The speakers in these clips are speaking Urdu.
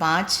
5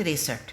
63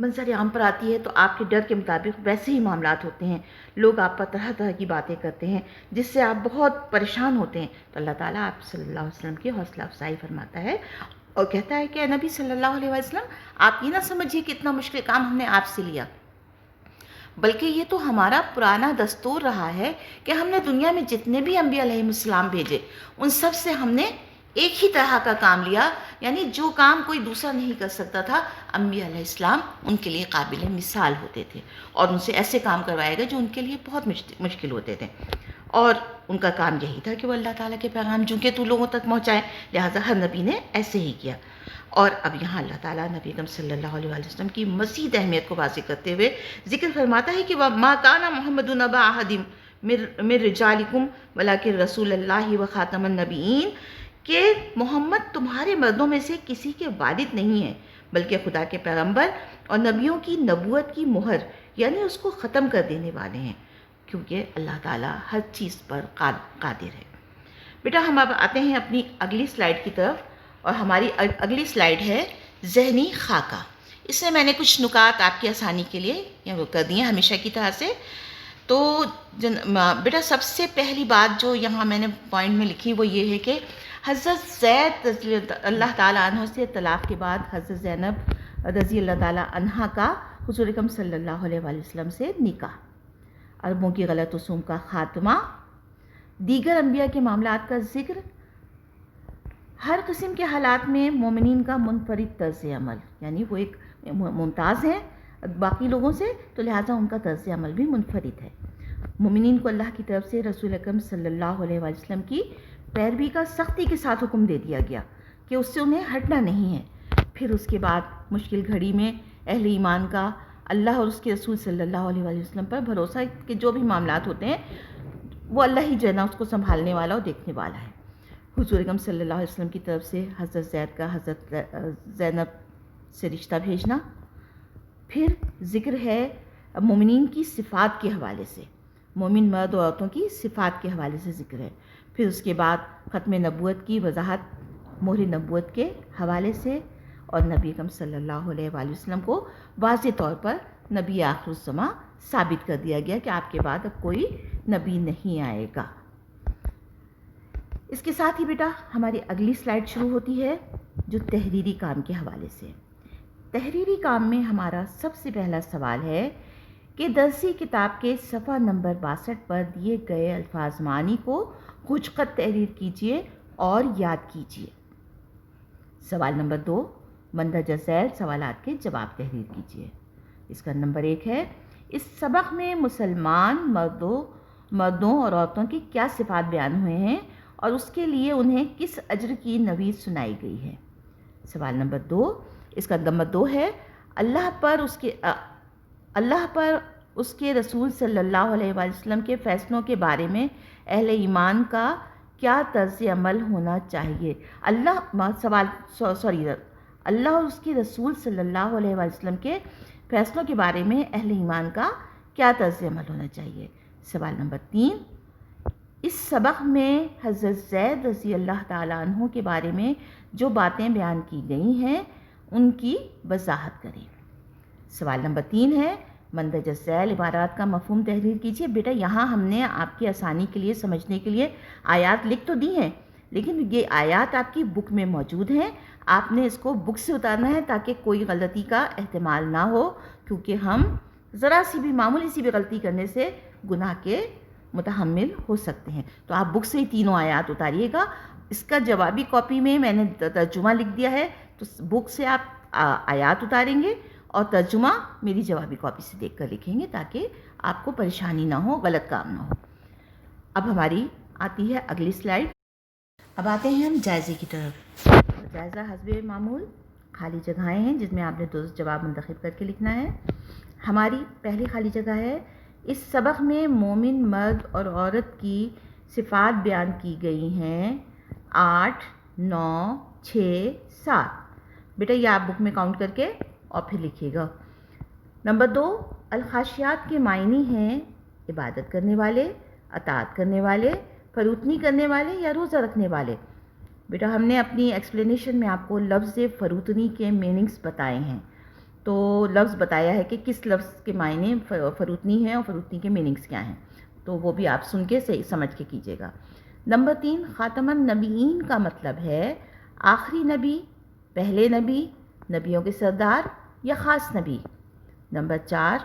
منظر عام پر آتی ہے تو آپ کے ڈر کے مطابق ویسے ہی معاملات ہوتے ہیں، لوگ آپ پر طرح طرح کی باتیں کرتے ہیں جس سے آپ بہت پریشان ہوتے ہیں، تو اللہ تعالیٰ آپ صلی اللہ علیہ وسلم کی حوصلہ افزائی فرماتا ہے اور کہتا ہے کہ اے نبی صلی اللہ علیہ وسلم، آپ یہ نہ سمجھیے کہ اتنا مشکل کام ہم نے آپ سے لیا، بلکہ یہ تو ہمارا پرانا دستور رہا ہے کہ ہم نے دنیا میں جتنے بھی انبیاء علیہ السلام بھیجے ان سب سے ہم نے ایک ہی طرح کا کام لیا، یعنی جو کام کوئی دوسرا نہیں کر سکتا تھا، انبیاء علیہ السلام ان کے لیے قابل مثال ہوتے تھے اور ان سے ایسے کام کروائے گئے جو ان کے لیے بہت مشکل ہوتے تھے، اور ان کا کام یہی تھا کہ وہ اللہ تعالیٰ کے پیغام چونکہ تو لوگوں تک پہنچائے، لہٰذا ہر نبی نے ایسے ہی کیا۔ اور اب یہاں اللہ تعالیٰ نبی اکرم صلی اللہ علیہ وسلم کی مزید اہمیت کو واضح کرتے ہوئے ذکر فرماتا ہے کہ وَمَا كَانَ مُحَمَّدٌ أَبَا أَحَدٍ مِّن رِجَالِكُمْ وَلَٰكِن رَّسُولَ اللَّهِ وَخَاتَمَ النَّبِيِّينَ، کہ محمد تمہارے مردوں میں سے کسی کے والد نہیں ہیں بلکہ خدا کے پیغمبر اور نبیوں کی نبوت کی مہر، یعنی اس کو ختم کر دینے والے ہیں، کیونکہ اللہ تعالیٰ ہر چیز پر قادر ہے۔ بیٹا ہم اب آتے ہیں اپنی اگلی سلائیڈ کی طرف، اور ہماری اگلی سلائیڈ ہے ذہنی خاکہ۔ اس میں نے کچھ نکات آپ کی آسانی کے لیے کر دی ہیں ہمیشہ کی طرح سے۔ تو بیٹا سب سے پہلی بات جو یہاں میں نے پوائنٹ میں لکھی وہ یہ ہے کہ حضرت زید اللہ تعالیٰ عنہ سے طلاق کے بعد حضرت زینب رضی اللہ تعالیٰ عنہ کا حضور اکرم صلی اللہ علیہ وسلم سے نکاح، عربوں کی غلط رسوم کا خاتمہ، دیگر انبیاء کے معاملات کا ذکر، ہر قسم کے حالات میں مومنین کا منفرد طرز عمل، یعنی وہ ایک ممتاز ہیں باقی لوگوں سے تو لہٰذا ان کا طرز عمل بھی منفرد ہے۔ مومنین کو اللہ کی طرف سے رسول اکرم صلی اللہ علیہ وسلم کی پیروی کا سختی کے ساتھ حکم دے دیا گیا کہ اس سے انہیں ہٹنا نہیں ہے۔ پھر اس کے بعد مشکل گھڑی میں اہل ایمان کا اللہ اور اس کے رسول صلی اللہ علیہ وسلم پر بھروسہ کہ جو بھی معاملات ہوتے ہیں وہ اللہ ہی جو ہے نا اس کو سنبھالنے والا اور دیکھنے والا ہے۔ حضور اکرم صلی اللہ علیہ وسلم کی طرف سے حضرت زید کا حضرت زینب سے رشتہ بھیجنا، پھر ذکر ہے مومنین کی صفات کے حوالے سے، مومن مرد و عورتوں کی صفات کے حوالے سے ذکر ہے، پھر اس کے بعد ختم نبوت کی وضاحت مہر نبوت کے حوالے سے، اور نبی اکرم صلی اللہ علیہ وآلہ وسلم کو واضح طور پر نبی آخر الزماں ثابت کر دیا گیا کہ آپ کے بعد اب کوئی نبی نہیں آئے گا۔ اس کے ساتھ ہی بیٹا ہماری اگلی سلائیڈ شروع ہوتی ہے جو تحریری کام کے حوالے سے۔ تحریری کام میں ہمارا سب سے پہلا سوال ہے کہ درسی کتاب کے صفحہ نمبر 62 پر دیے گئے الفاظ معنی کو کچھ خط تحریر کیجیے اور یاد کیجیے۔ سوال نمبر 2، مندرجہ ذیل سوالات کے جواب تحریر کیجیے۔ اس کا نمبر 1 ہے، اس سبق میں مسلمان مردوں اور عورتوں کی کیا صفات بیان ہوئے ہیں اور اس کے لیے انہیں کس اجر کی نوید سنائی گئی ہے۔ سوال نمبر 2، اس کا نمبر 2 ہے، اللہ پر اس کے رسول صلی اللہ علیہ وسلم کے فیصلوں کے بارے میں اہل ایمان کا کیا طرز عمل ہونا چاہیے۔ اللہ اور اس کے رسول صلی اللہ علیہ وسلم کے فیصلوں کے بارے میں اہل ایمان کا کیا طرز عمل ہونا چاہیے۔ سوال نمبر 3، اس سبق میں حضرت زید رضی اللہ تعالیٰ عنہ کے بارے میں جو باتیں بیان کی گئی ہیں ان کی وضاحت کریں۔ سوال نمبر 3 ہے، مندرجہ ذیل عبارات کا مفہوم تحریر کیجیے۔ بیٹا یہاں ہم نے آپ کی آسانی کے لیے سمجھنے کے لیے آیات لکھ تو دی ہیں، لیکن یہ آیات آپ کی بک میں موجود ہیں، آپ نے اس کو بک سے اتارنا ہے تاکہ کوئی غلطی کا احتمال نہ ہو، کیونکہ ہم ذرا سی بھی معمولی سی بھی غلطی کرنے سے گناہ کے متحمل ہو سکتے ہیں۔ تو آپ بک سے ہی تینوں آیات اتاریے گا۔ اس کا جوابی کاپی میں نے ترجمہ لکھ دیا ہے، تو بک سے آپ آیات اتاریں گے اور ترجمہ میری جوابی کاپی سے دیکھ کر لکھیں گے تاکہ آپ کو پریشانی نہ ہو، غلط کام نہ ہو۔ اب ہماری آتی ہے اگلی سلائیڈ۔ اب آتے ہیں ہم جائزے کی طرف۔ جائزہ حسب معمول خالی جگہیں ہیں جس میں آپ نے درست جواب منتخب کر کے لکھنا ہے۔ ہماری پہلی خالی جگہ ہے، اس سبق میں مومن مرد اور عورت کی صفات بیان کی گئی ہیں 8، 9، 6، 7۔ بیٹا یہ آپ بک میں کاؤنٹ کر کے اور پھر لکھیے گا۔ نمبر 2، الخاشیات کے معنی ہیں عبادت کرنے والے، اطاعت کرنے والے، فروتنی کرنے والے یا روزہ رکھنے والے۔ بیٹا ہم نے اپنی ایکسپلینیشن میں آپ کو لفظ فروتنی کے میننگز بتائے ہیں، تو لفظ بتایا ہے کہ کس لفظ کے معنی فروتنی ہیں اور فروتنی کے میننگز کیا ہیں، تو وہ بھی آپ سن کے صحیح سمجھ کے کیجیے گا۔ نمبر 3، خاتم النبیین کا مطلب ہے آخری نبی، پہلے نبی، نبیوں کے سردار یا خاص نبی۔ نمبر 4،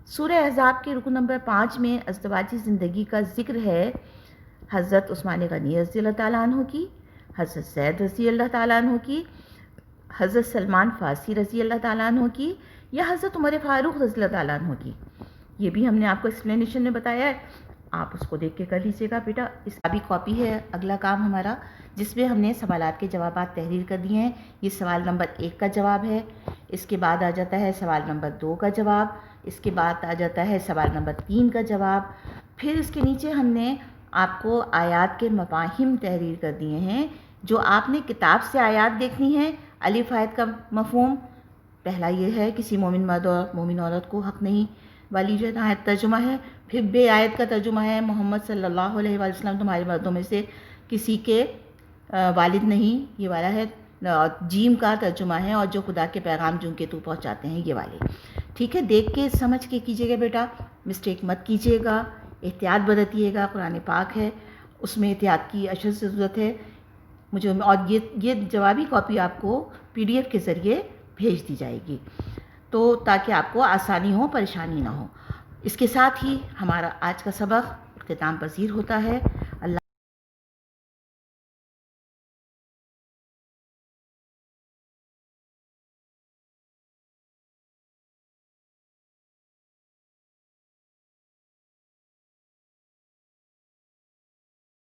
سورہ احزاب کے رکن نمبر 5 میں ازدواجی زندگی کا ذکر ہے حضرت عثمان غنی رضی اللہ تعالیٰ عنہ کی، حضرت زید رضی اللہ تعالیٰ عنہ کی، حضرت سلمان فارسی رضی اللہ تعالیٰ عنہ کی یا حضرت عمر فاروق رضی اللہ تعالیٰ عنہ کی۔ یہ بھی ہم نے آپ کو ایکسپلینیشن میں بتایا ہے، آپ اس کو دیکھ کے کر لیجیے گا بیٹا۔ اس کا بھی کاپی ہے اگلا کام ہمارا، جس میں ہم نے سوالات کے جوابات تحریر کر دیے ہیں۔ یہ سوال نمبر 1 کا جواب ہے، اس کے بعد آ جاتا ہے سوال نمبر 2 کا جواب، اس کے بعد آ جاتا ہے سوال نمبر 3 کا جواب، پھر اس کے نیچے ہم نے آپ کو آیات کے مفاہیم تحریر کر دیے ہیں، جو آپ نے کتاب سے آیات دیکھنی ہے۔ الف آیت کا مفہوم پہلا یہ ہے، کسی مومن مرد اور مومن عورت کو حق نہیں والی جو آیت ترجمہ ہے۔ پھر بے آیت کا ترجمہ ہے، محمد صلی اللہ علیہ وآلہ وسلم تمہارے مردوں میں سے کسی کے والد نہیں، یہ والا ہے۔ جیم کا ترجمہ ہے، اور جو خدا کے پیغام جن کے تو پہنچاتے ہیں، یہ والے۔ ٹھیک ہے، دیکھ کے سمجھ کے کیجیے گا بیٹا، مسٹیک مت کیجیے گا، احتیاط برتیے گا۔ قرآن پاک ہے، اس میں احتیاط کی اشد ضرورت ہے مجھے، اور یہ جوابی کاپی آپ کو PDF کے ذریعے بھیج دی جائے گی، تو تاکہ آپ کو آسانی ہو، پریشانی نہ ہو۔ اس کے ساتھ ہی ہمارا آج کا سبق اختتام پذیر ہوتا ہے۔